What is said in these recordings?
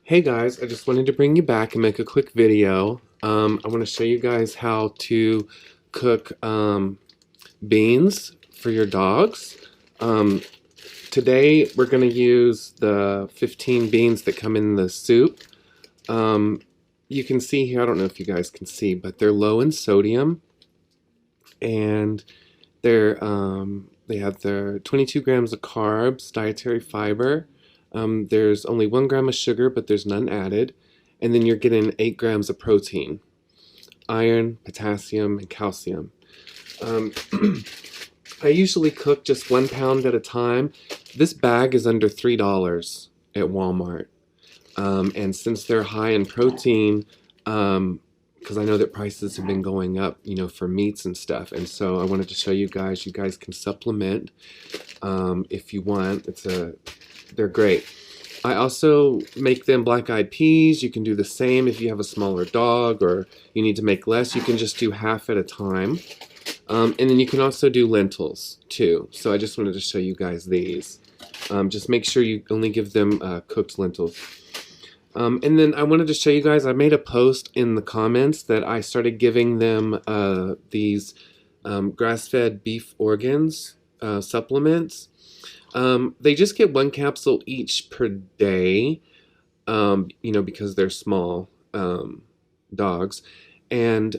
Hey guys, I just wanted to bring you back and make a quick video. I want to show you guys how to cook beans for your dogs. Um, Today we're going to use the 15 beans that come in the soup. Um, you can see here, I don't know if you guys can see, but they're low in sodium and they have their 22 grams of carbs, dietary fiber. There's only 1 gram of sugar, but there's none added. And then you're getting 8 grams of protein, iron, potassium, and calcium. Um, I usually cook just 1 pound at a time. This bag is under $3 at Walmart. And since they're high in protein, because I know that prices have been going up, for meats and stuff. And so I wanted to show you guys can supplement if you want. They're great. I also make them black-eyed peas. You can do the same if you have a smaller dog or you need to make less. You can just do half at a time. And then you can also do lentils too. So I just wanted to show you guys these. Just make sure you only give them cooked lentils. And then I wanted to show you guys, I made a post in the comments that I started giving them these grass-fed beef organs supplements. They just get 1 capsule each per day, because they're small dogs. And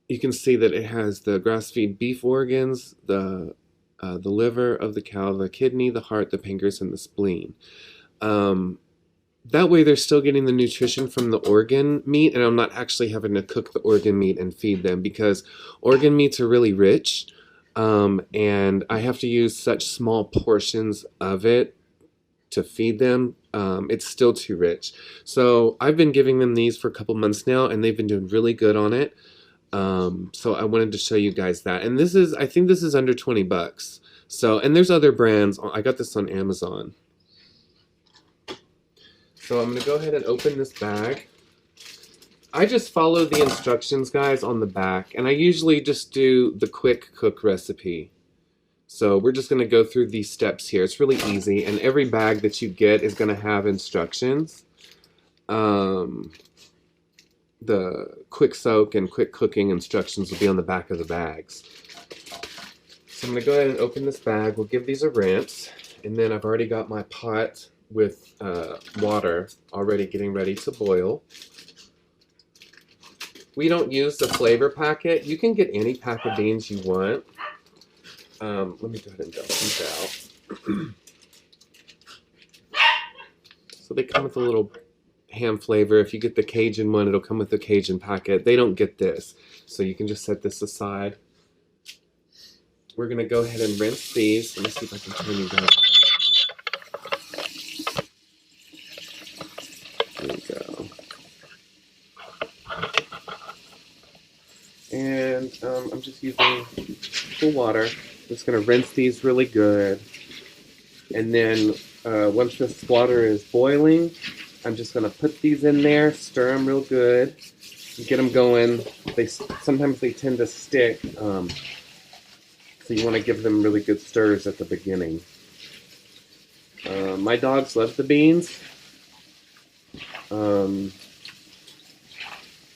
you can see that it has the grass-fed beef organs, the liver of the cow, the kidney, the heart, the pancreas, and the spleen. That way they're still getting the nutrition from the organ meat, and I'm not actually having to cook the organ meat and feed them, because organ meats are really rich, and I have to use such small portions of it to feed them. It's still too rich. So I've been giving them these for a couple months now, and they've been doing really good on it. So I wanted to show you guys that. And I think this is under 20 bucks. So, and there's other brands. I got this on Amazon. So I'm going to go ahead and open this bag. I just follow the instructions, guys, on the back. And I usually just do the quick cook recipe. So we're just going to go through these steps here. It's really easy. And every bag that you get is going to have instructions. The quick soak and quick cooking instructions will be on the back of the bags. So I'm going to go ahead and open this bag. We'll give these a rinse. And then I've already got my pot with water already getting ready to boil. We don't use the flavor packet. You can get any pack of beans you want. Let me go ahead and dump these out. So they come with a little ham flavor. If you get the Cajun one, it'll come with the Cajun packet. They don't get this, so you can just set this aside. We're going to go ahead and rinse these. Let me see if I can turn you guys. There we go. And I'm just using full water. Just going to rinse these really good. And then once this water is boiling, I'm just going to put these in there, stir them real good, get them going. Sometimes they tend to stick, so you want to give them really good stirs at the beginning. My dogs love the beans.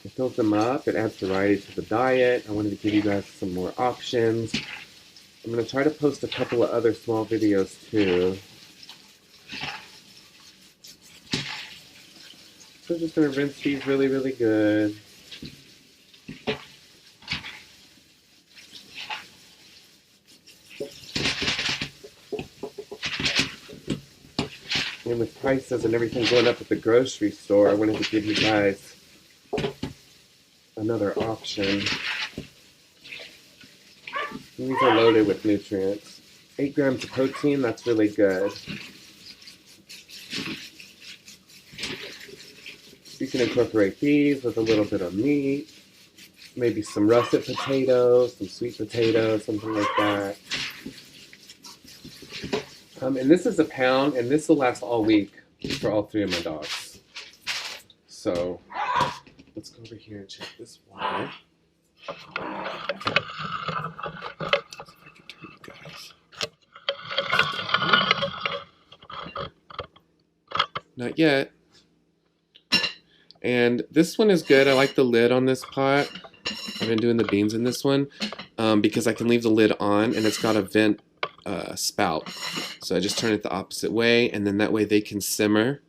It fills them up. It adds variety to the diet. I wanted to give you guys some more options. I'm going to try to post a couple of other small videos too. So I'm just going to rinse these really, really good. And with prices and everything going up at the grocery store, I wanted to give you guys another option. These are loaded with nutrients. 8 grams of protein, that's really good. You can incorporate these with a little bit of meat, maybe some russet potatoes, some sweet potatoes, something like that. And this is a pound, and this will last all week for all 3 of my dogs. So let's go over here and check this water. See if I can turn you guys. Not yet. And this one is good. I like the lid on this pot. I've been doing the beans in this one because I can leave the lid on and it's got a vent spout. So I just turn it the opposite way, and then that way they can simmer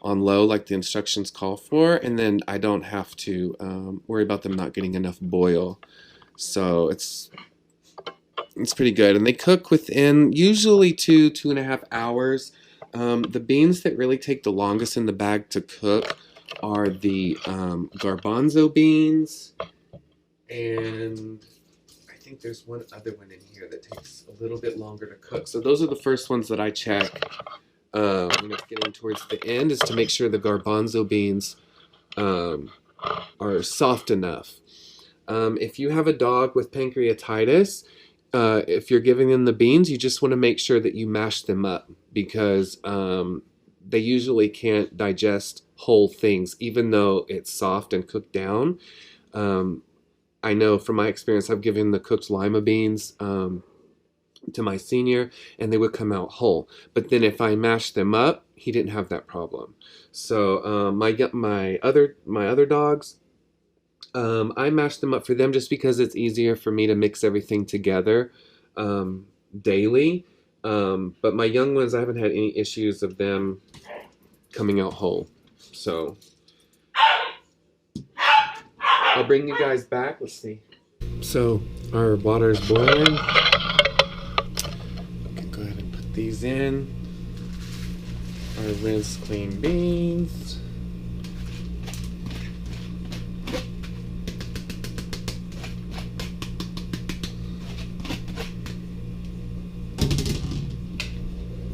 on low like the instructions call for, and then I don't have to worry about them not getting enough boil. So it's pretty good, and they cook within usually 2.5 hours. The beans that really take the longest in the bag to cook are the garbanzo beans, and I think there's one other one in here that takes a little bit longer to cook. So those are the first ones that I check when it's getting towards the end, is to make sure the garbanzo beans are soft enough. If you have a dog with pancreatitis, if you're giving them the beans, you just want to make sure that you mash them up, because they usually can't digest whole things, even though it's soft and cooked down. I know from my experience, I've given the cooked lima beans to my senior, and they would come out whole. But then if I mashed them up, he didn't have that problem. So my other dogs, I mash them up for them just because it's easier for me to mix everything together daily. But my young ones, I haven't had any issues of them coming out whole. So I'll bring you guys back. Let's see. So our water is boiling. We can go ahead and put these in. Our rinsed clean beans.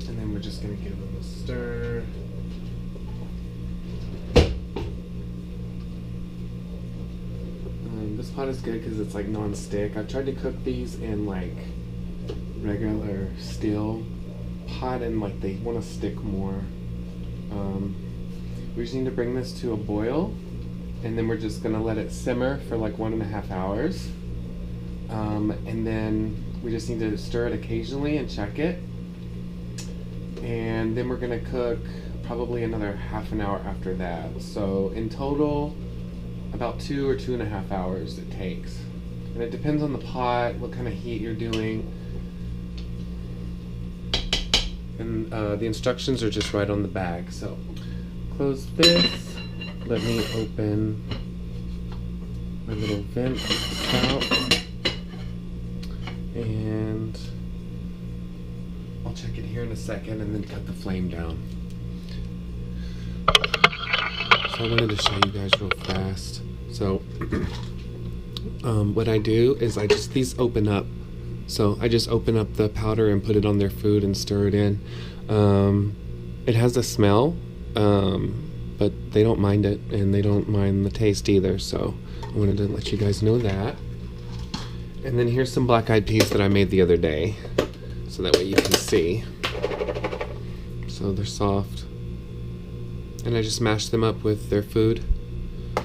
And then we're just going to give them a stir. This pot is good because it's like non-stick. I've tried to cook these in like regular steel pot, and like they want to stick more. We just need to bring this to a boil, and then we're just gonna let it simmer for like 1.5 hours. And then we just need to stir it occasionally and check it. And then we're gonna cook probably another half an hour after that. So in total, about 2 or 2.5 hours it takes. And it depends on the pot, what kind of heat you're doing. And the instructions are just right on the bag. So close this. Let me open my little vent spout. And I'll check it here in a second and then cut the flame down. So I wanted to show you guys real fast. So what I do is these open up. So I just open up the powder and put it on their food and stir it in. It has a smell, but they don't mind it, and they don't mind the taste either. So I wanted to let you guys know that. And then here's some black-eyed peas that I made the other day, so that way you can see. So they're soft. And I just mash them up with their food.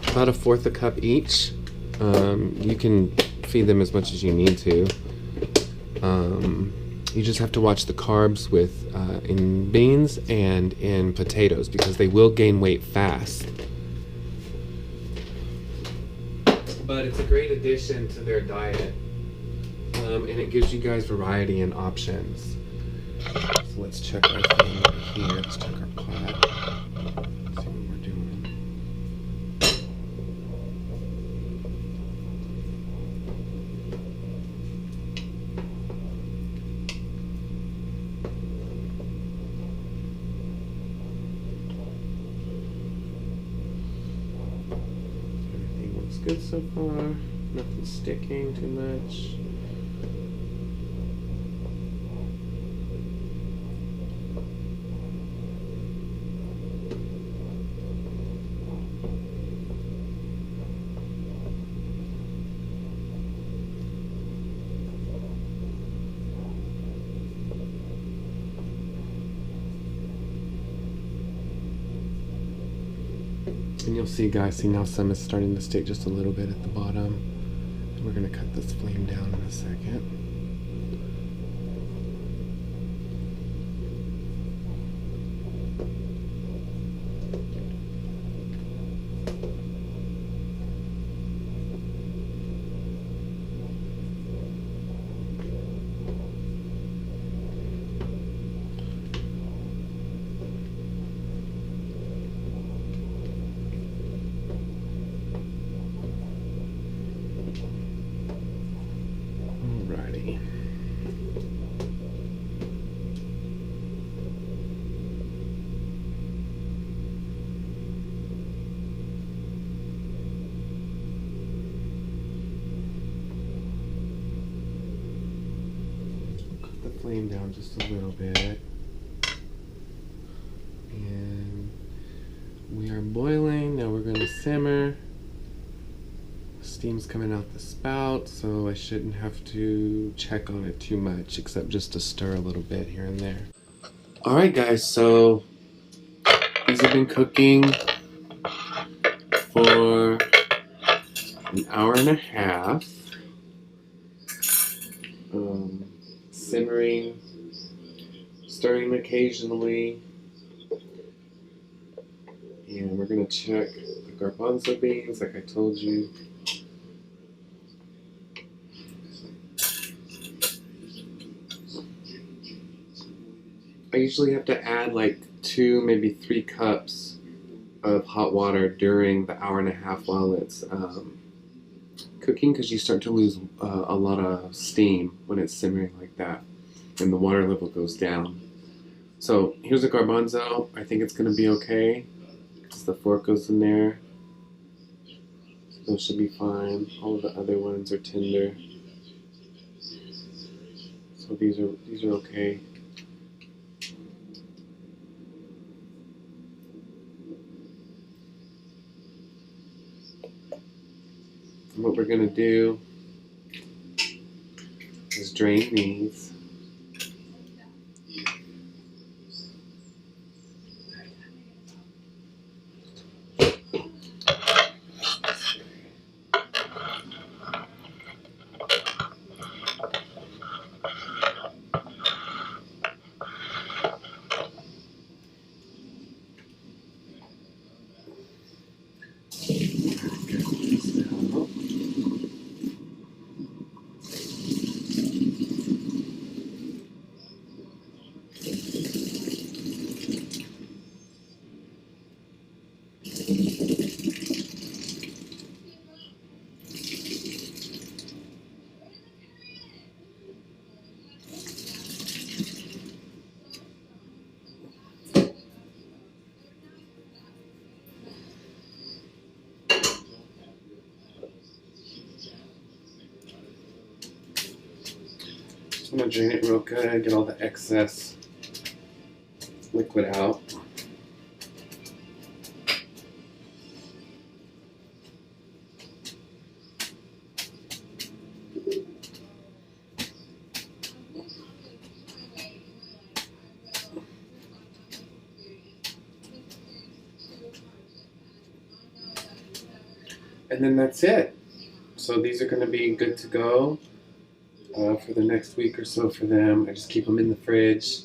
About 1/4 cup each. You can feed them as much as you need to. You just have to watch the carbs in beans and in potatoes, because they will gain weight fast. But it's a great addition to their diet. And it gives you guys variety and options. So let's check our thing over here. Let's check our pot. Let's see what we're doing. Everything looks good so far. Nothing sticking too much. And you'll see, guys, now some is starting to stick just a little bit at the bottom. And we're going to cut this flame down in a second. flame down just a little bit. And we are boiling. Now we're going to simmer. Steam's coming out the spout, so I shouldn't have to check on it too much, except just to stir a little bit here and there. Alright guys, so these have been cooking for an hour and a half. Simmering, stirring occasionally. And we're going to check the garbanzo beans like I told you. I usually have to add like 2, maybe 3 cups of hot water during the hour and a half while it's cooking, because you start to lose a lot of steam when it's simmering like that and the water level goes down. So here's a garbanzo. I think it's going to be okay because the fork goes in there. So those should be fine. All of the other ones are tender. So these are okay. And what we're going to do is drain these. I'm going to drain it real good, get all the excess liquid out. And then that's it. So these are going to be good to go for the next week or so for them. I just keep them in the fridge.